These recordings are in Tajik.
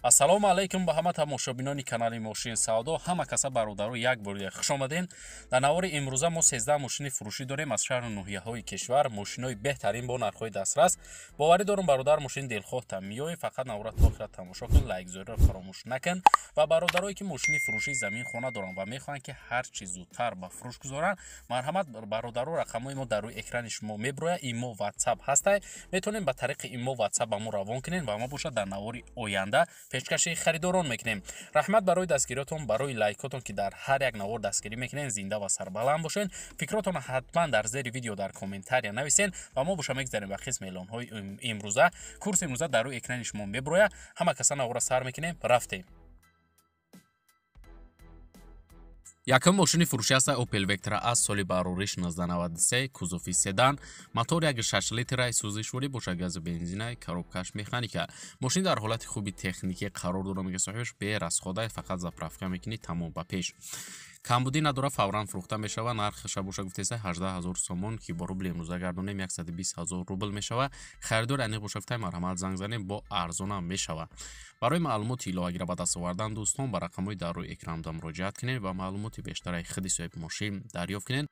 ассалому алайкум ба ҳама тамошобинони канали Мошин Савдо. Ҳама каса бародару як бурда хуш омаден. Дар навори имрӯза мо 13 мошини фурӯшӣ дорем аз шаҳри ноҳияҳои кишвар. Мошинои беҳтарин бо нархҳои дастрас. Боварӣ дорам бародар мошин дилхоҳта миёӣ, фақат навора то охира тамошо кун, лайкзориро фаромӯш накун. Ва бародарое ки мошини фурӯшии замин хона доранд ва мехоҳанд ки ҳар чӣ зудтар ба фурӯш гузоранд, марҳамат бародаро, рақамҳои мо дар рӯи экрани шумо меброяд. Имо WhatsApp ҳастай. Метавонем ба тариқи имо WhatsApp ба мо равон кунем ва мо бошад дар навори оянда пешкаши харидорон мекунем. Раҳмат барои дастгириётон, барои лайкотон ки дар ҳар як навор дастгирӣ мекунен. Зинда ва сарбаланд бошен. Фикротон ҳатман дар зери видео дар комментария нависен ва мо боша мегзарем ба қисми эълонҳои имрӯза. Курс имрӯза дар рӯи экрани шумо меброяд. Ҳама каса навора сар мекунем. Рафтем. Якум мошини фурӯшӣ аст Opel Vectra аз соли барорӣ 1993, кузофи седан, мотор 1.6 литра, сӯзишворӣ бошад гази бензина, коробкаш механика. Мошин дар ҳолати хуби техникӣ қарор дорад, мега соҳибаш бе расхода, фақат заправка мекунӣ, тамом ба пеш. камбудӣ надора, фавран фурӯхта мешавад. Нархша боша гуфтеса 18000 сомон ки бо рубли имрӯза гардонем 120000 рубл мешавад. Харидор аниқ боша гуфта марҳамат занг занем, бо арзонам мешавад. барои маълумоти иловагира ба даст овардан дӯстон ба рақамҳои дар рӯи экранда муроҷиат кунед ва маълумоти бештараи худи соҳиби мошин дарёфт кунед.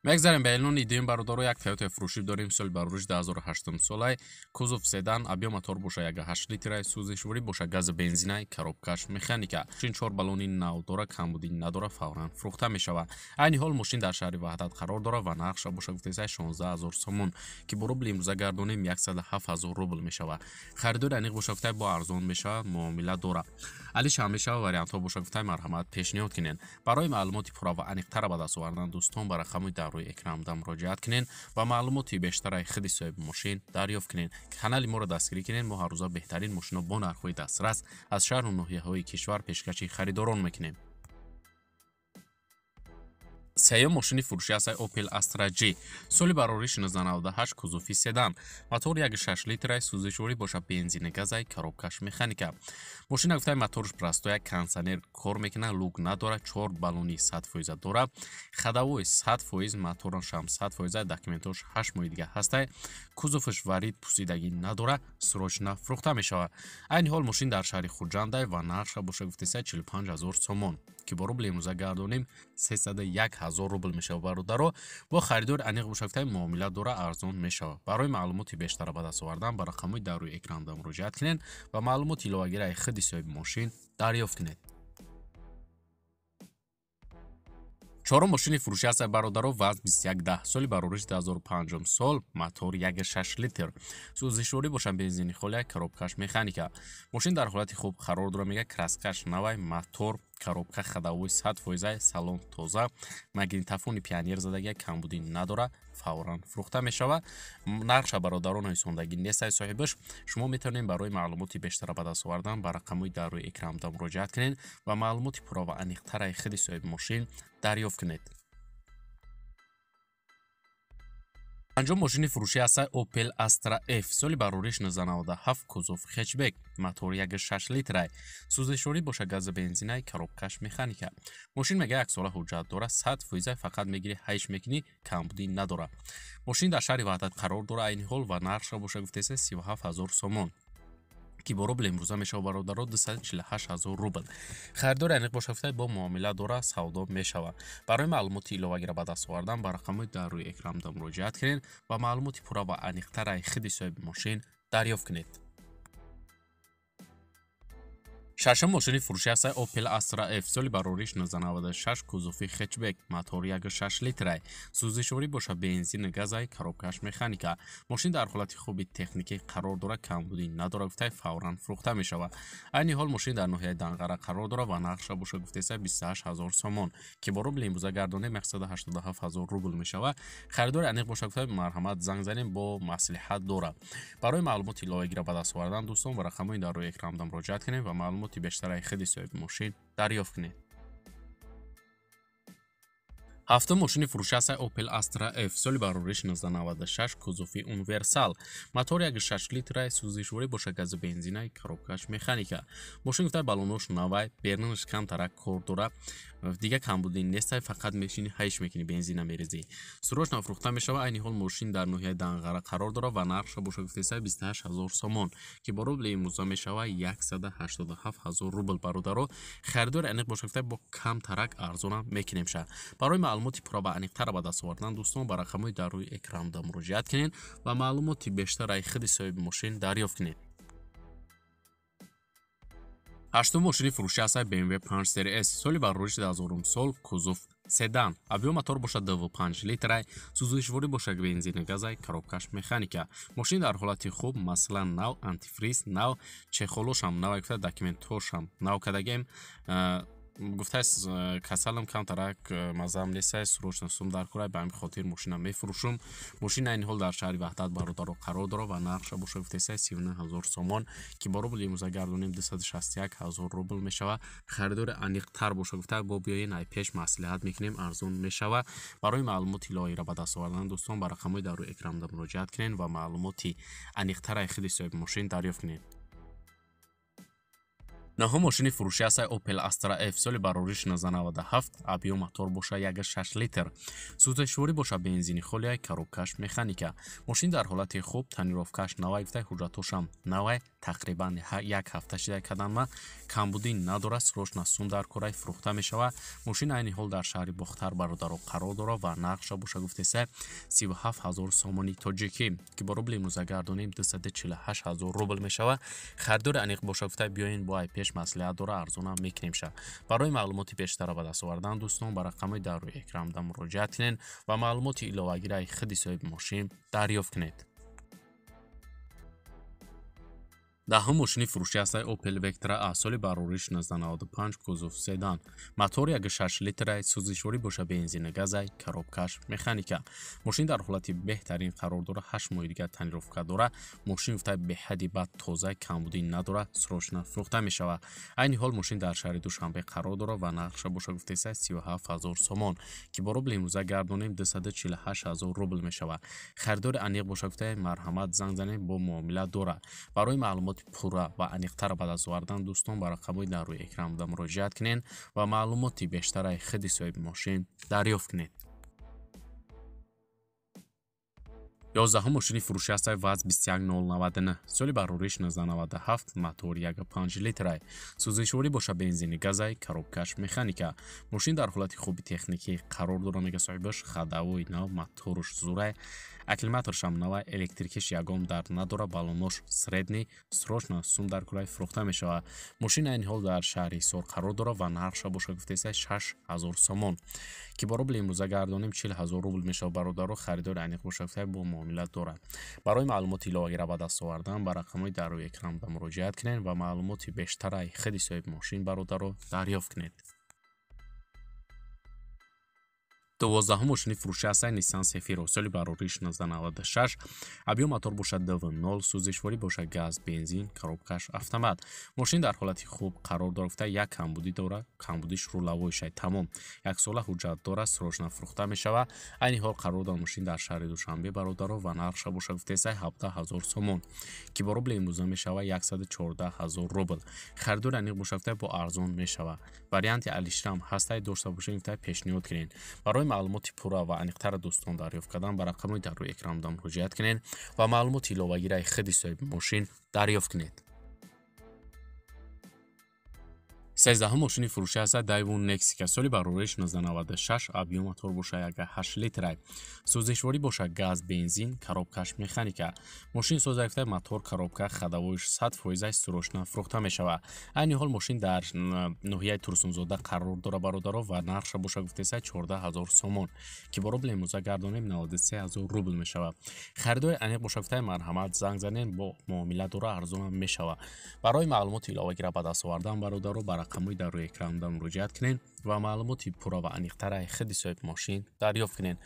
мегзарем ба эълони дуюм бародаро. як Toyota фурӯшӣ дорем, соли барориш 2008 солай, кузов седан, абё мотор боша 1.8 литра, сӯзишворӣ боша гази бензина, коробкаш механика. мошин 4 баллони нав дора, камбудӣ надора, фавран фурӯхта мешавад. айни ҳол мошин дар шаҳри Ваҳдат қарор дорад ва нархша боша гуфтеса 16000 сомон ки бо рубли имрӯза гардонем 107000 рубл мешавад. харидори аниқ боша гуфта бо арзон мешавад, муомила дора. алиш ҳам мешавад, вариантҳо боша гуфта марҳамат пешниҳод кунед. барои маълумоти пурра ва аниқтара ба даст овардан дӯстон ба рақамҳои дар рӯи экранда муроҷиат кунед ва маълумоти бештараи худи соҳиби мошин дарёфт кунед. канали моро дастгирӣ кунед. мо ҳар рӯза беҳтарин мошино бо нархҳои дастрас аз шаҳру ноҳияҳои кишвар пешкаши харидорон мекунем. сеюм мошини фурӯшӣ аст Opel Astra J, соли барорӣ 1998, кузофи седан, мотор 1.6 литра, сӯзишворӣ боша бензини газай, коробкаш механика. мошина гуфтай моторш простоя, кондиционер кор мекунад, лук надора, 4 баллони 100% дора, хадавои 100%, мотораш ҳам 100%, документош 8 моҳи дига ҳастай, кузофш варид пусидагӣ надора, срочна фурӯхта мешавад. айни ҳол мошин дар шаҳри Хуҷандай ва нархша боша гуфтеса 45000 сомон ки бо рубли имрӯза гардонем 301000 рубл мешавад. бародаро бо харидор аниқ боша гуфта муомила дора, арзон мешавад. барои маълумоти бештара ба даст овардан ба рақамҳои дар рӯи экранда муроҷиат кунед ва маълумоти иловагираи худи соҳиби мошин дарёфт кунед. чорум мошини фурӯшӣ аст бародаро. ВАЗ 2110, соли барориш 2005 сол, мотор 1.6 литр, сӯзишворӣ боша бензини холия, коробкаш механика. мошин дар ҳолати хуб қарор дора, мега краскаш навай, мотор, коробка, хадавои 100%, салон тоза, магнитофони пионер задагия, камбудӣ надора, фавран фурӯхта мешавад. нархша бародарон ҳисондагӣ нестай соҳибаш. шумо метавонед барои маълумоти бештара ба даст овардан ба рақамҳои дар рӯи экранда муроҷиат кунед ва маълумоти пурра ва аниқтараи худи соҳиби мошин дарёфт кунед. панҷум мошини фурӯшӣ аст Opel Astra F, соли барориш 1997, кузов хетчбек, мотор 1.6 литра, сӯзишворӣ боша гази бензина, коробкаш механика. мошин мега 1 сола ҳуҷҷат дора, 100%, фақат мегири ҳайш мекунӣ, камбудӣ надора. мошин дар шаҳри Ваҳдат қарор дора айни ҳол ва нархша боша гуфтеса 37000 сомон ки бо рубли имрӯза мешавад бародаро 248000 рубл. харидори аниқ боша гуфта бо муомила дора, савдо мешавад. барои маълумоти иловагира ба даст овардан ба рақамҳои дар рӯи экранда муроҷиат кунед ва маълумоти пурра ва аниқтараи худи соҳиби мошин дарёфт кунед. шашум мошини фурӯшӣ аст Opel Astra F, соли барориш 1996, кузофи хетчбек, мотор 1.6 литра, сӯзишворӣ боша бензини газай, коробкаш механика. мошин дар ҳолати хуби техникӣ қарор дора, камбудӣ надора, гуфтай фавран фурӯхта мешавад. айни ҳол мошин дар ноҳияи Данғара қарор дора ва нархша боша гуфтеса 28000 сомон ки бо рубли имрӯза гардонем 187000 рубл мешавад. харидори аниқ боша гуфтай марҳамат занг занем, бо маслиҳат дора. барои маълумоти иловагира ба даст овардан дӯстон ба рақамҳои дар рӯи экранда муроҷиат кунед ва маълумоти бештараи худи соҳиби мошин дарёфт кунед. ҳафтум мошини фурӯши ҳастаи Opel Astra F соли барори 1996 кузуфи универсал мотори 1.6 литраи сӯзишворӣ боша гази бензинаи коробкаш механика мошин гуфтаи балонош навай бернинаш камтарак кор дора дига камбудӣ нестай фақат мешини ҳайш мекини бензина мерезӣ сурош нафрӯхта мешава айни ҳол мошин дар ноҳияи Данғара қарор дора ва нархша боша гуфтаи 28 000 сомон ки бо рубли имрӯза мешава 187 000 рубл бародаро харидори аниқ боша гуфтаи бо камтарак арзона мекинемша барои маълумоти пурра ва аниқтара ба даст овардан дӯстон ба рақамҳои дар рӯи экранда муроҷиат кунед ва маълумоти бештараи худи соҳиби мошин дарёфт кунед. ҳаштум мошини фурӯши ҳастаи BMW 5 Series соли барориши 1000 сол кузуф седан авио мотор боша 2.5 литрай сӯзишворӣ боша бензини газай коробкаш механика мошин дар ҳолати хуб масалан нав антифриз нав чехолошам навай гуфта документошам нав кадагем гуфтаст касалам камтарак мазам несай срочно сум дар курай ба ҳамин хотир мошина мефурӯшум мошина айни ҳол дар шаҳри ваҳдат бародаро қарор дора ва нархша боша гуфтаи 39 000 сомон ки бо рубли имрӯза гардонем 261 000 рубл мешава харидори аниқтар боша гуфта бо биёен ай пеш маслиҳат мекунем арзон мешава барои маълумоти иловаира ба даст овардан дӯстон ба рақамҳои дар рӯи экранда муроҷиат кунед ва маълумоти аниқтараи худи соҳиби мошин дарёфт кунед. наҳум мошини фурӯши ҳастаи Opel Astra F соли барориши 1997 авио мотор боша 1.6 литр сӯзишворӣ боша бензини холияи коробкаш механика мошин дар ҳолати хуб танировкаш навай гуфтай ҳуҷҷатошам навай тақрибан як ҳафта шидай каданма камбудӣ надора срочно сум дар кораи фурӯхта мешава мошин айни ҳол дар шаҳри бохтар бародаро қарор дора ва нархша боша гуфтаи 37 000 сомони тоҷикӣ ки бо рубли имрӯза гардонем 248 000 рубл мешава харидори аниқ боша гуфтай биёин бо ай пеш маслиҳат дора арзона мекунемша барои маълумоти бештара ба даст овардан дӯстон ба рақамҳои дар рӯи экранда муроҷиат кунед ва маълумоти иловагираи худи соҳиби мошин дарёфт кунед. даҳум мошини фурӯши ҳастаи Opel Vectra A соли барориши 1995 кузуф седан мотори 1.6 литраи сӯзишворӣ боша бензини газай коробкаш механика мошин дар ҳолати беҳтарин қарор дора 8 моҳи дига танировка дора мошин гуфтай беҳади бад тоза камбудӣ надора срочно фурӯхта мешава айни ҳол мошин дар шаҳри душанбе қарор дора ва нархша боша гуфтаи 37 000 сомон ки бо рубли имрӯза гардонем 248 000 рубл мешава харидори аниқ боша гуфтай марҳамат занг занем бо муомила дора барои маълумоти пурра ва аниқтара ба даст овардан дӯстон ба рақамҳои дар рӯи экранда муроҷиат кунед ва маълумоти бештараи худи соҳиби мошин дарёфт кунед. 11 мошини фурӯши ҳастаи ВАЗ 21099 соли барориши 1997 мотори 1.5 литрай сӯзишворӣ боша бензини газай коробкаш механика мошин дар ҳолати хуби техникӣ қарор дора мега соҳибаш хадавои нав моторуш зурай акклиматоршам навай электрикиш ягом дард надора балонош средний срочно сум дар кураи фурӯхта мешава мошин айни ҳол дар шаҳри ҳисор қарор дора ва нархша боша гуфтаи 6 000 сомон ки бо рубли имрӯза гардонем 40 000 рубл мешава бародаро харидори аниқ боша гуфтай бо муомила дорад барои маълумоти иловагира ба даст овардан ба рақамҳои дар рӯи экранда муроҷиат кунед ва маълумоти бештараи худи соҳиби мошин бародаро дарёфт кунед. 12 мошини фурӯши ҳастаи Nissan Sefiro соли барориши 1996 авио мотор боша 2.0 сӯзишворӣ боша газ бензин коробкаш автомат мошин дар ҳолати хуб қарор дора гуфта як камбудӣ дора камбудиш рулавоишай тамом як сола ҳуҷҷат дора срочно фурӯхта мешава айни ҳол қарор дора мошин дар шаҳри душанбе бародаро ва нархша боша гуфтаи 17 000 сомон ки бо рубли имрӯза мешава 114 000 рубл харидори аниқ боша гуфта бо арзон мешава варианти алишрам ҳастаи дошта бошед гуфта пешниҳод кунед барои маълумоти пурра ва аниқтара дӯстон дарёфт кардан ба рақамҳои дар рӯи экранда муроҷиат кунед ва маълумоти иловагираи худи соҳиби мошин дарёфт кунед. 13 мошини фурӯши ҳастаи Daewoo Nexika соли барориши 1996 авио мотор боша 1.8 литрай сӯзишворӣ боша газ бензин коробкаш механика мошин соза гуфтай мотор коробка хадавоиш 100% срочно фурӯхта мешава айни ҳол мошин дар ноҳияи Турсунзода қарор дора бародаро ва нархша боша гуфтаи 14 000 сомон ки бо рубли имрӯза гардонем 93 000 рубл мешава харидори аниқ боша гуфтай марҳамат занг занем бо муомила дора арзона мешава барои маълумоти иловагира ба даст овардан бародаро ба рақамҳои дар рӯи экранда муроҷиат кунед ва маълумоти пурра ва аниқтараи худи соҳиби мошин дарёфт кунед.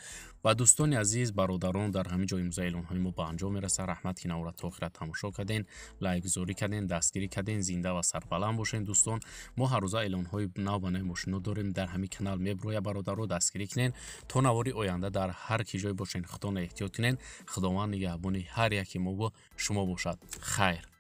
ва дӯстони азиз, бародарон, дар ҳамаи ҷои имзои эълонҳои мо ба анҷом мерасад. раҳмат ки навора то охира тамошо карден, лайкгузорӣ карден, дастгирӣ карден. Зинда ва сарбаланд бошен дӯстон. мо ҳаррӯза эълонҳои нав ба нави мошинҳо дорем. дар ҳамин канал меброяд бародаро дастгирӣ кунен. то навори оянда дар ҳар ки ҷой бошен худона эҳтиёт кунен. худованд нигаҳбони ҳар яки мо бо шумо бошад. хайр.